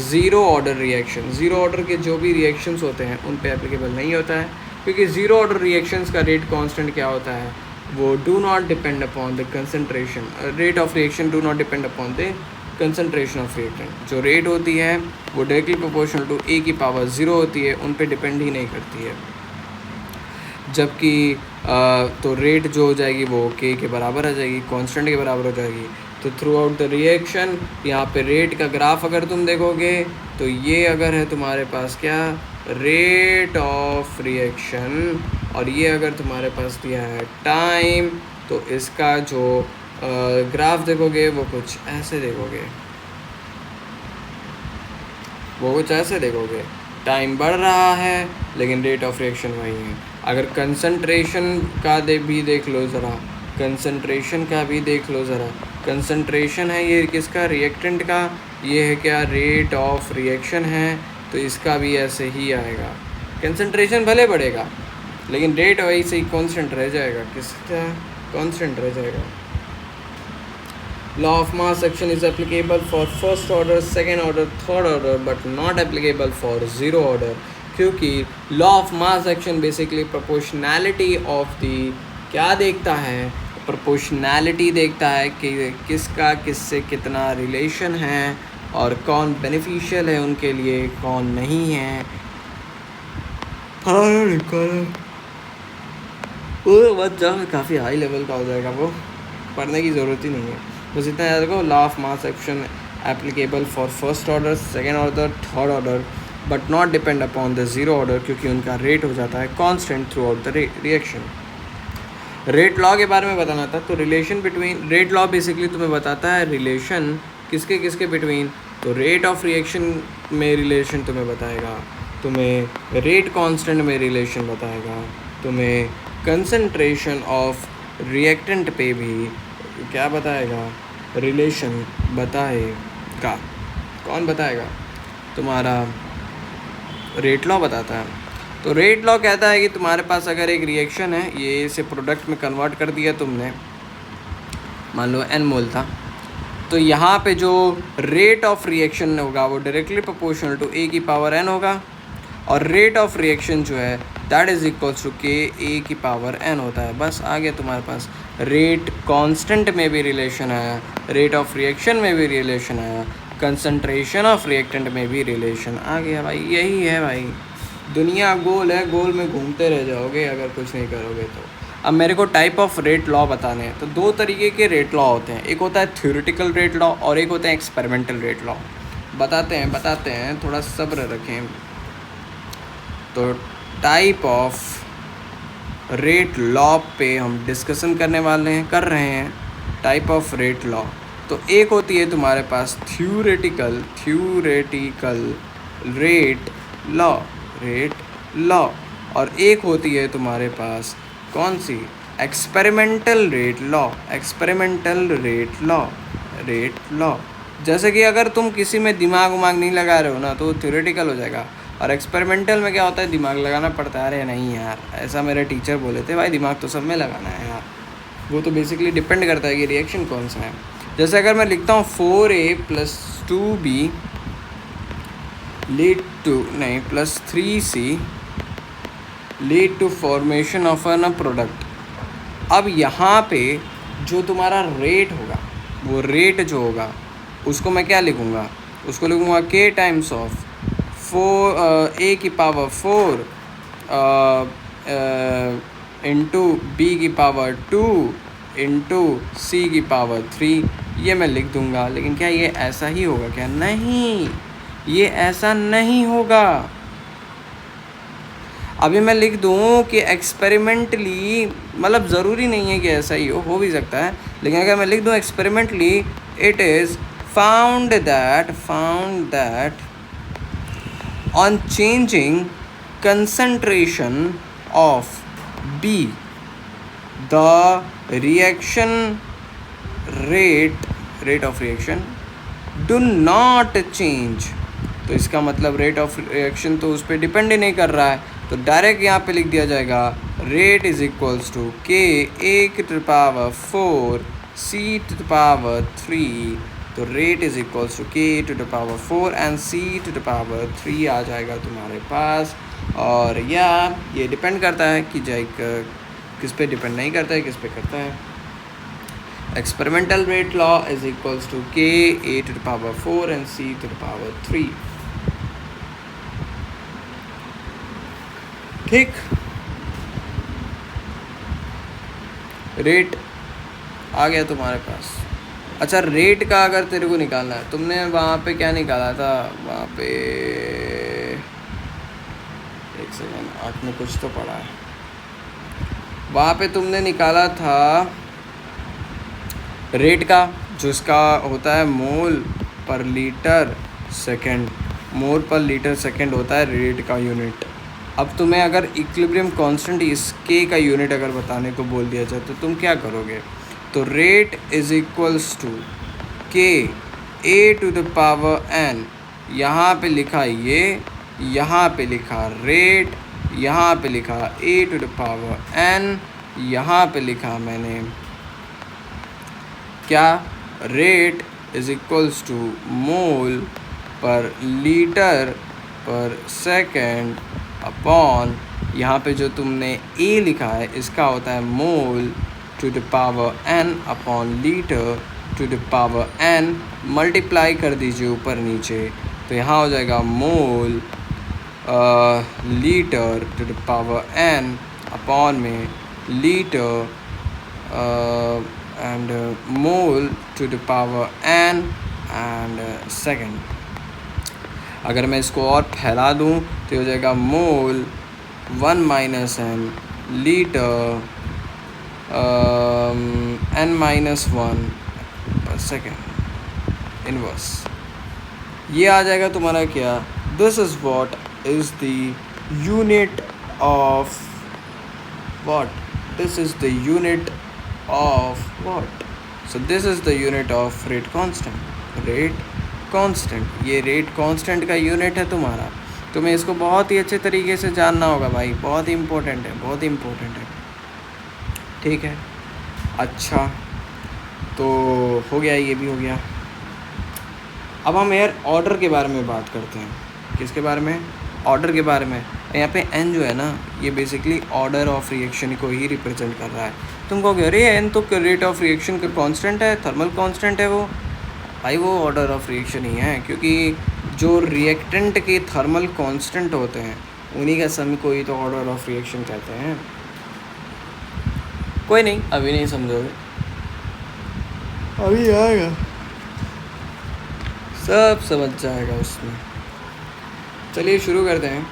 zero order reaction. Zero order के जो भी रिएक्शंस होते हैं उन पे एप्लीकेबल नहीं होता है, क्योंकि ज़ीरो ऑर्डर रिएक्शंस का रेट कांस्टेंट क्या होता है, वो do not depend upon the concentration, rate of reaction do not depend upon the concentration of reactant. जो रेट होती है वो डायरेक्टली प्रोपोर्शनल टू ए की पावर ज़ीरो होती है, उन पे डिपेंड ही नहीं करती है। जबकि तो रेट जो हो जाएगी वो के बराबर आ जाएगी, कांस्टेंट के बराबर हो जाएगी। तो थ्रू आउट द रिएक्शन यहाँ पे रेट का ग्राफ अगर तुम देखोगे तो ये अगर है तुम्हारे पास क्या, रेट ऑफ रिएक्शन, और ये अगर तुम्हारे पास दिया है टाइम, तो इसका जो ग्राफ देखोगे वो कुछ ऐसे देखोगे, टाइम बढ़ रहा है लेकिन रेट ऑफ रिएक्शन वही है। अगर कंसंट्रेशन का भी देख लो ज़रा, कंसंट्रेशन है ये किसका, रिएक्टेंट का, ये है क्या, रेट ऑफ रिएक्शन है, तो इसका भी ऐसे ही आएगा। कंसंट्रेशन भले बढ़ेगा लेकिन रेट वही से ही कांस्टेंट रह जाएगा, किसका कांस्टेंट रह जाएगा। Law of mass action is applicable for first order, second order, third order, but not applicable for zero order, क्योंकि law of mass action basically proportionality of the क्या देखता है, proportionality देखता है कि किसका किससे कितना रिलेशन है और कौन बेनिफिशियल है उनके लिए, कौन नहीं है। मत जाओ, काफ़ी हाई लेवल का हो जाएगा वो, पढ़ने की ज़रूरत ही नहीं है, बस इतना याद रखो। Law of mass action applicable for first order, second order, third order, but not depend upon the zero order, क्योंकि उनका रेट हो जाता है constant through out the reaction. Rate law के बारे में बताना था, तो relation between, rate law basically तुम्हें बताता है रिलेशन किसके किसके बिटवीन, तो रेट ऑफ रिएक्शन में रिलेशन तुम्हें बताएगा, तुम्हें रेट कांस्टेंट में रिलेशन बताएगा, तुम्हें कंसंट्रेशन ऑफ रिएक्टेंट पे भी क्या बताएगा, रिलेशन बताएगा। कौन बताएगा, तुम्हारा रेट लॉ बताता है। तो रेट लॉ कहता है कि तुम्हारे पास अगर एक रिएक्शन है, ये इसे प्रोडक्ट में कन्वर्ट कर दिया तुमने, मान लो n मोल था, तो यहाँ पे जो रेट ऑफ रिएक्शन होगा वो डायरेक्टली प्रोपोर्शनल टू a की पावर n होगा, और रेट ऑफ रिएक्शन जो है दैट इज़ इक्वल्स टू के a की पावर n होता है। बस आ गया तुम्हारे पास, रेट कांस्टेंट में भी रिलेशन आया, रेट ऑफ रिएक्शन में भी रिलेशन आया, कंसंट्रेशन ऑफ रिएक्टेंट में भी रिलेशन आ गया। भाई यही है भाई, दुनिया गोल है, गोल में घूमते रह जाओगे अगर कुछ नहीं करोगे तो। अब मेरे को टाइप ऑफ रेट लॉ बताने हैं, तो दो तरीके के रेट लॉ होते हैं, एक होता है थ्योरेटिकल रेट लॉ और एक होता है एक्सपेरिमेंटल रेट लॉ। बताते हैं, थोड़ा सब्र रखें। तो टाइप ऑफ रेट लॉ पे हम डिस्कशन कर रहे हैं टाइप ऑफ रेट लॉ। तो एक होती है तुम्हारे पास थ्योरेटिकल रेट लॉ, और एक होती है तुम्हारे पास कौन सी, एक्सपेरिमेंटल रेट लॉ। जैसे कि अगर तुम किसी में दिमाग नहीं लगा रहे हो ना, तो थ्योरेटिकल हो जाएगा, और एक्सपेरिमेंटल में क्या होता है, दिमाग लगाना पड़ता है। अरे नहीं यार, ऐसा मेरे टीचर बोले थे भाई, दिमाग तो सब में लगाना है यार। वो तो बेसिकली डिपेंड करता है कि रिएक्शन कौन सा है। जैसे अगर मैं लिखता हूँ 4a + 2b + 3c lead to formation of an product. अब यहाँ पे जो तुम्हारा रेट होगा, वो रेट जो होगा उसको मैं क्या लिखूँगा, उसको लिखूँगा k टाइम्स ऑफ 4a की पावर 4 इंटू b की पावर 2 इंटू सी की पावर 3, ये मैं लिख दूंगा। लेकिन क्या ये ऐसा ही होगा क्या? नहीं, ये ऐसा नहीं होगा। अभी मैं लिख दूँ कि एक्सपेरिमेंटली, मतलब ज़रूरी नहीं है कि ऐसा ही हो भी सकता है, लेकिन अगर मैं लिख दूँ experimentally it is found that on changing concentration of B, the reaction rate of reaction do not change। तो इसका मतलब रेट ऑफ रिएक्शन तो उस पर डिपेंड ही नहीं कर रहा है, तो डायरेक्ट यहाँ पे लिख दिया जाएगा rate is equals to k a to the power 4 c to the power 3। तो rate is equals to k to the power 4 and c to the power 3 आ जाएगा तुम्हारे पास। और या ये डिपेंड करता है कि किस पे डिपेंड नहीं करता है, किस पे करता है। Experimental rate law is equals to k a to the power 4 and c to the power 3। ठीक, रेट आ गया तुम्हारे पास। अच्छा, रेट का अगर तेरे को निकालना है, तुमने वहाँ पे क्या निकाला था? वहाँ पे एक सेकेंड, आँख में कुछ तो पड़ा है। वहाँ पे तुमने निकाला था रेट का, जो इसका होता है मोल पर लीटर सेकेंड। मोल पर लीटर सेकेंड होता है रेट का यूनिट। अब तुम्हें अगर इक्विलिब्रियम कांस्टेंट इसके का यूनिट अगर बताने को बोल दिया जाए तो तुम क्या करोगे? तो rate is equals to k a to the power N, यहाँ पे लिखा ये, यहाँ पे लिखा रेट, यहाँ पे लिखा ए टू द पावर एन, यहाँ पे लिखा मैंने क्या? रेट इज इक्वल्स टू मोल पर लीटर पर सेकेंड अपॉन, यहाँ पे जो तुमने ए लिखा है इसका होता है mole to the power n upon litre to the power n, multiply कर दीजिए ऊपर नीचे, तो यहाँ हो जाएगा mole litre to the power n upon में litre and mole to the power n and second. अगर मैं इसको और फैला दूँ तो हो जाएगा मोल 1 माइनस एन लीटर n-1 पर सेकेंड इनवर्स। ये आ जाएगा तुम्हारा क्या? This is what is the unit of what? This is the unit of what? So this is the unit of rate constant. Rate constant, ये रेट कांस्टेंट का unit है तुम्हारा। तुम्हें इसको बहुत ही अच्छे तरीके से जानना होगा भाई, बहुत ही इम्पोर्टेंट है, बहुत ही इम्पोर्टेंट है। ठीक है, अच्छा तो हो गया, ये भी हो गया। अब हम यार ऑर्डर के बारे में बात करते हैं। किसके बारे में? ऑर्डर के बारे में। यहाँ पे एन जो है ना, ये बेसिकली ऑर्डर ऑफ रिएक्शन को ही रिप्रेजेंट कर रहा है। तुम कहोगे अरे एन तो रेट ऑफ रिएक्शन का कांस्टेंट है, थर्मल कांस्टेंट है वो। भाई वो ऑर्डर ऑफ रिएक्शन ही है, क्योंकि जो रिएक्टेंट के थर्मल कांस्टेंट होते हैं उन्हीं का सम को ही तो ऑर्डर ऑफ रिएक्शन कहते हैं। कोई नहीं, अभी नहीं समझोगे, अभी आएगा, सब समझ जाएगा उसमें। चलिए शुरू करते हैं।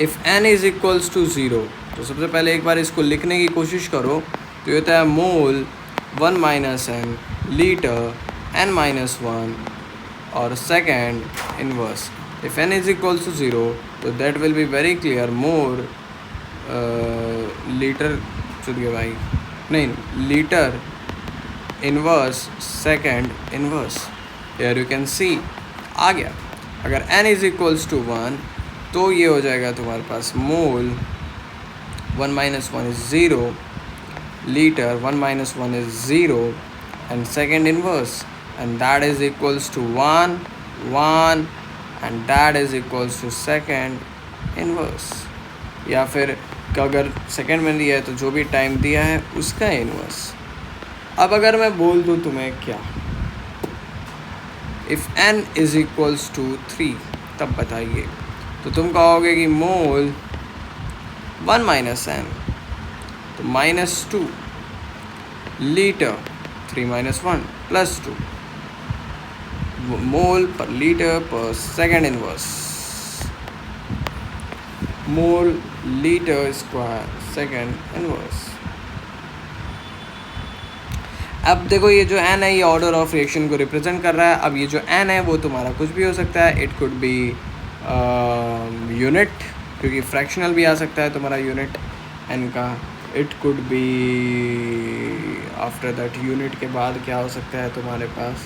If n is equals to 0, तो सबसे पहले एक बार इसको लिखने की कोशिश करो। तो ये होता है मोल 1 माइनस एन लीटर n-1 और second inverse. If n is equals to 0, तो that will be very clear mole litre चलिए भाई, नहीं litre inverse second inverse. Here you can see आ गया। अगर n इज़ इक्वल्स टू 1, तो ये हो जाएगा तुम्हारे पास mole 1 minus 1 is 0, litre 1 minus 1 is 0 and second inverse, and that is equals to 1 1 and that is equals to second inverse. या फिर अगर सेकेंड में दिया है तो जो भी टाइम दिया है उसका इनवर्स। अब अगर मैं बोल दूँ तुम्हें क्या, if n is equals to 3, तब बताइए। तो तुम कहोगे कि मोल 1 माइनस n, तो -2 litre 3 minus 1 plus 2 mole per liter per second inverse, mole liter square second inverse. अब देखो ये जो n है ये ऑर्डर ऑफ रिएक्शन को रिप्रेजेंट कर रहा है. अब ये जो n है वो तुम्हारा कुछ भी हो सकता है. इट कुड बी यूनिट, क्योंकि फ्रैक्शनल भी आ सकता है तुम्हारा यूनिट n का. It could be after that unit के बाद क्या हो सकता है तुम्हारे पास,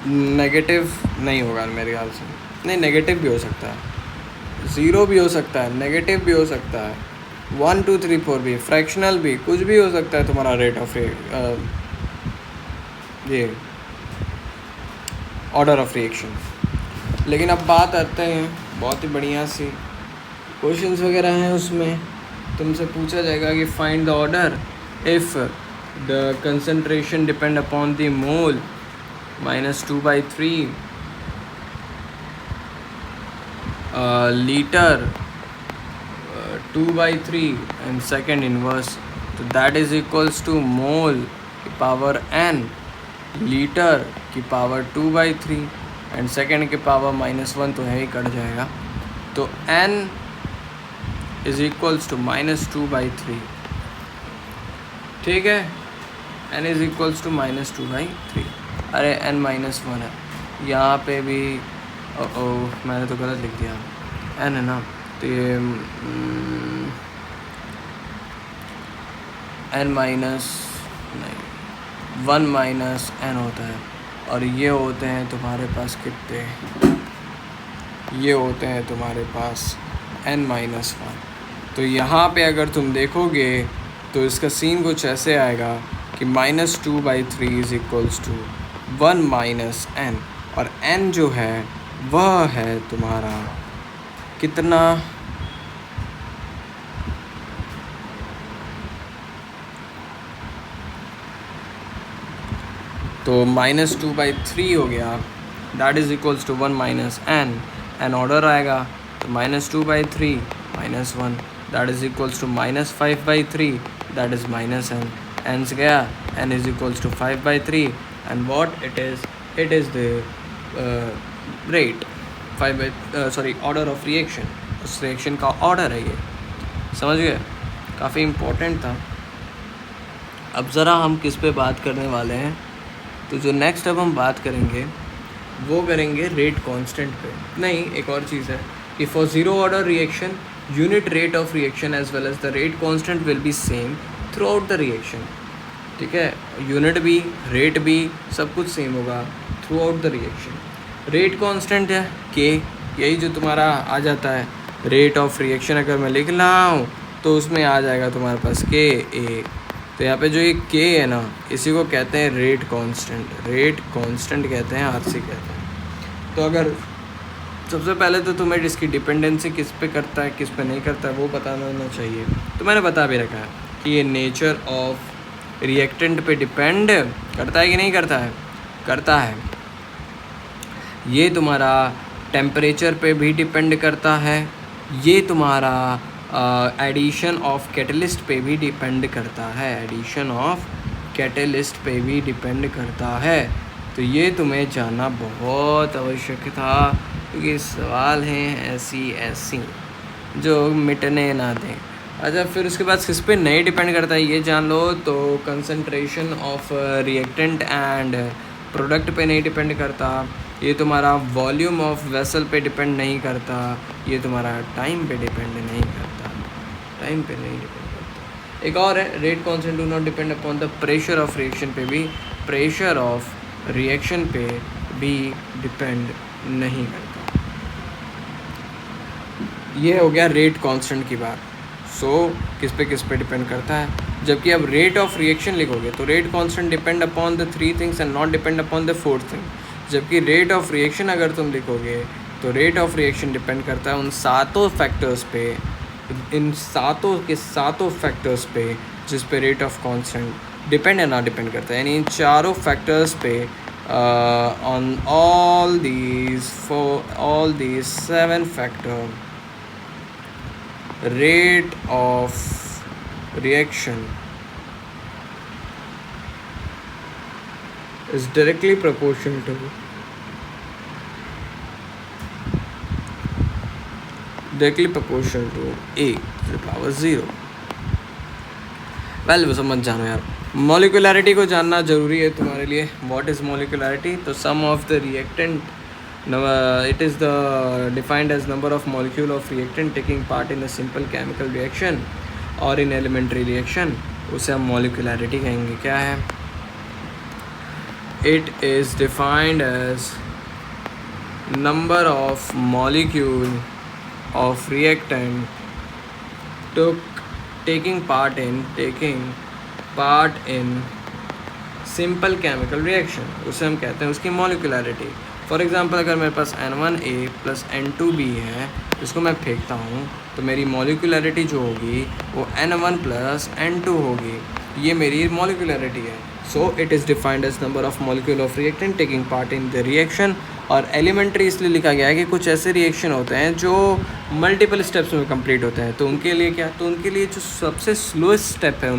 नेगेटिव नहीं होगा मेरे ख्याल से. नहीं, नेगेटिव भी हो सकता है, ज़ीरो भी हो सकता है, नेगेटिव भी हो सकता है, 1 2 3 4 भी, फ्रैक्शनल भी, कुछ भी हो सकता है तुम्हारा रेट ऑफ ये ऑर्डर ऑफ रिएक्शन. लेकिन अब बात आते हैं बहुत ही बढ़िया सी क्वेश्चंस वगैरह हैं, उसमें तुमसे पूछा जाएगा कि find the order if the concentration depend upon the mole -2/3 liter 2/3 and second inverse. तो that is equals to mole की पावर n, लीटर की पावर 2/3 एंड सेकेंड की पावर -1 तो है ही, कट जाएगा. तो n इज इक्वल्स टू -2/3. ठीक है, n इज इक्वल्स टू -2/3. अरे n -1 है यहाँ पे भी. मैंने तो गलत लिख दिया, n है ना, तो ये n माइनस नहीं 1 माइनस n होता है. और ये होते हैं तुम्हारे पास कितने, ये होते हैं तुम्हारे पास n-1. तो यहाँ पे अगर तुम देखोगे तो इसका सीन कुछ ऐसे आएगा कि -2/3 is equals to 1 minus n, और n जो है वह है तुम्हारा कितना, तो -2/3 हो गया, that is equals to 1 minus n. N order आएगा तो -2/3 -1, that is equals to -5/3, that is -n. N गया, n is equals to 5/3 and what it is the rate order of reaction. उस रिएक्शन का ऑर्डर है ये, समझ गए, काफ़ी इम्पोर्टेंट था. अब ज़रा हम किस पे बात करने वाले हैं, तो जो नेक्स्ट अब हम बात करेंगे वो करेंगे रेट कांस्टेंट पे. नहीं, एक और चीज़ है कि for zero order reaction unit rate of reaction as well as the rate constant will be same throughout the reaction. ठीक है, यूनिट भी रेट भी सब कुछ सेम होगा through out the reaction. Rate constant है के, यही जो तुम्हारा आ जाता है रेट ऑफ रिएक्शन. अगर मैं लिख रहा हूँ तो उसमें आ जाएगा तुम्हारे पास के ए. तो यहाँ पे जो ये के है ना, इसी को कहते हैं रेट कांस्टेंट. रेट कांस्टेंट कहते हैं, आरसी कहते हैं. तो अगर सबसे पहले तो तुम्हें इसकी डिपेंडेंसी किस पे करता है किस पे नहीं करता है वो बताना चाहिए. तो मैंने बता भी रखा है कि ये नेचर ऑफ रिएक्टेंट पे डिपेंड करता है कि नहीं करता है, करता है. ये तुम्हारा टेम्परेचर पे भी डिपेंड करता है, ये तुम्हारा एडिशन ऑफ कैटलिस्ट पे भी डिपेंड करता है, एडिशन ऑफ कैटलिस्ट पे भी डिपेंड करता है. तो ये तुम्हें जानना बहुत आवश्यक था, क्योंकि सवाल हैं ऐसी जो मिटने ना दें. अच्छा, फिर उसके बाद किस पे नहीं डिपेंड करता है ये जान लो. तो concentration of reactant and product पे नहीं डिपेंड करता, ये तुम्हारा वॉल्यूम ऑफ वेसल पे डिपेंड नहीं करता, ये तुम्हारा टाइम पे डिपेंड नहीं करता, टाइम पे नहीं डिपेंड करता. एक और है rate constant do not depend upon the pressure of reaction पे भी, प्रेशर ऑफ रिएक्शन पे भी डिपेंड नहीं करता. ये हो गया रेट कांस्टेंट की बात. किस पे डिपेंड करता है. जबकि अब रेट ऑफ रिएक्शन लिखोगे तो rate constant depend upon the 3 things and not depend upon the 4th thing. जबकि रेट ऑफ रिएक्शन अगर तुम लिखोगे तो रेट ऑफ रिएक्शन डिपेंड करता है उन सातों फैक्टर्स पे, इन सातों के सातों फैक्टर्स पे जिस पे रेट ऑफ कांस्टेंट डिपेंड है ना डिपेंड करता है. यानी इन चारों फैक्टर्स पे on all these 7 factor, rate of reaction is directly proportional to A to the power 0. Well वो समझ जानो यार, मॉलिकुलैरिटी को जानना ज़रूरी है तुम्हारे लिए. What is molecularity? तो sum of the reactant, it is defined as number of molecule of reactant taking part in a simple chemical reaction or in elementary reaction. उसे हम मॉलिकुलैरिटी कहेंगे. क्या है? It is defined as number of molecule of reactant taking part in simple chemical reaction. उसे हम कहते हैं उसकी मॉलिकुलैरिटी. फॉर एग्जांपल अगर मेरे पास N1A प्लस N2B है, इसको मैं फेंकता हूँ तो मेरी मॉलिकुलैरिटी जो होगी वो N1 प्लस N2 होगी. ये मेरी मॉलिकुलैरिटी है. So it is defined as number of molecule of reactant taking part in the reaction. और एलिमेंट्री इसलिए लिखा गया है कि कुछ ऐसे रिएक्शन होते हैं जो मल्टीपल स्टेप्स में कंप्लीट होते हैं. तो उनके लिए क्या, तो उनके लिए जो सबसे स्लोएस्ट स्टेप है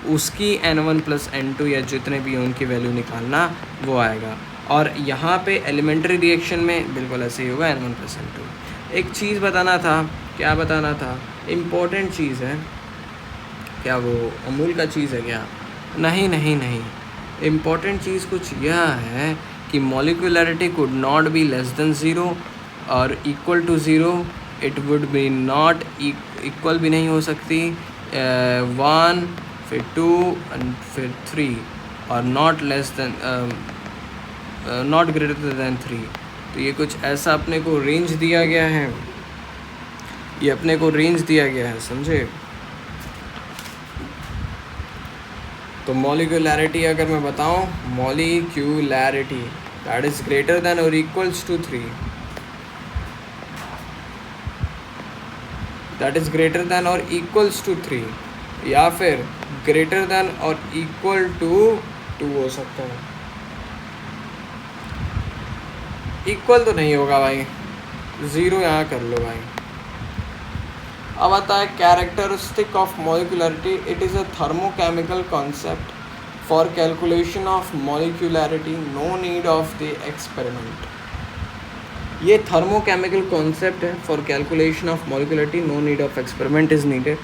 उसकी N1 प्लस N2 या जितने भी उनकी वैल्यू निकालना वो आएगा. और यहाँ पे एलिमेंट्री रिएक्शन में बिल्कुल ऐसे ही होगा, N1 प्लस N2. एक चीज़ बताना था. क्या बताना था? इम्पोर्टेंट चीज़ है. क्या वो अमूल का चीज़ है क्या? नहीं. इम्पोर्टेंट चीज़ कुछ यह है कि molecularity could not be less than 0 और equal to 0. It would be not equal भी नहीं हो सकती. 1 फिर 2 एंड फिर 3 और not less than not greater than 3. तो ये कुछ ऐसा अपने को रेंज दिया गया है, समझे? तो मॉलिकुलैरिटी अगर मैं बताऊं, molecularity that is greater than और equals to 3. That is greater than और इक्वल्स टू 3 या फिर ग्रेटर देन और इक्वल टू 2 हो सकता है. इक्वल तो नहीं होगा भाई, 0 यहाँ कर लो भाई. अब आता है characteristic of molecularity. It is a thermochemical concept for calculation of molecularity, no need of the experiment. ये थर्मोकेमिकल कॉन्सेप्ट है. For calculation of molecularity no need of experiment is needed.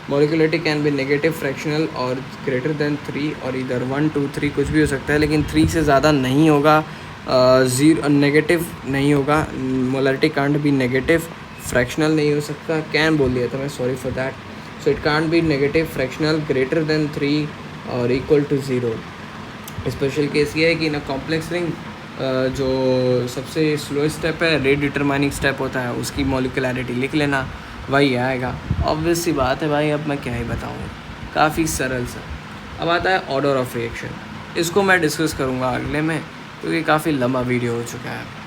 Molecularity can be negative, fractional और greater than 3 और इधर 1 2 3 कुछ भी हो सकता है, लेकिन 3 से ज़्यादा नहीं होगा. 0 नेगेटिव नहीं होगा. Molarity can't be negative, fractional नहीं हो सकता. कैन बोल दिया था मैं, sorry for that. So it can't be negative, fractional, greater than 3 और इक्वल टू 0. स्पेशल केस ये है कि ना कॉम्प्लेक्स रिंग जो सबसे स्लोएस्ट स्टेप है, रेट डिटरमाइनिंग स्टेप होता है, उसकी मॉलिकुलैरिटी लिख लेना, वही आएगा. ऑब्वियस सी बात है भाई, अब मैं क्या ही बताऊँ, काफ़ी सरल सा. अब आता है ऑर्डर ऑफ रिएक्शन. इसको मैं डिस्कस करूँगा अगले में, क्योंकि काफ़ी लंबा वीडियो हो चुका है.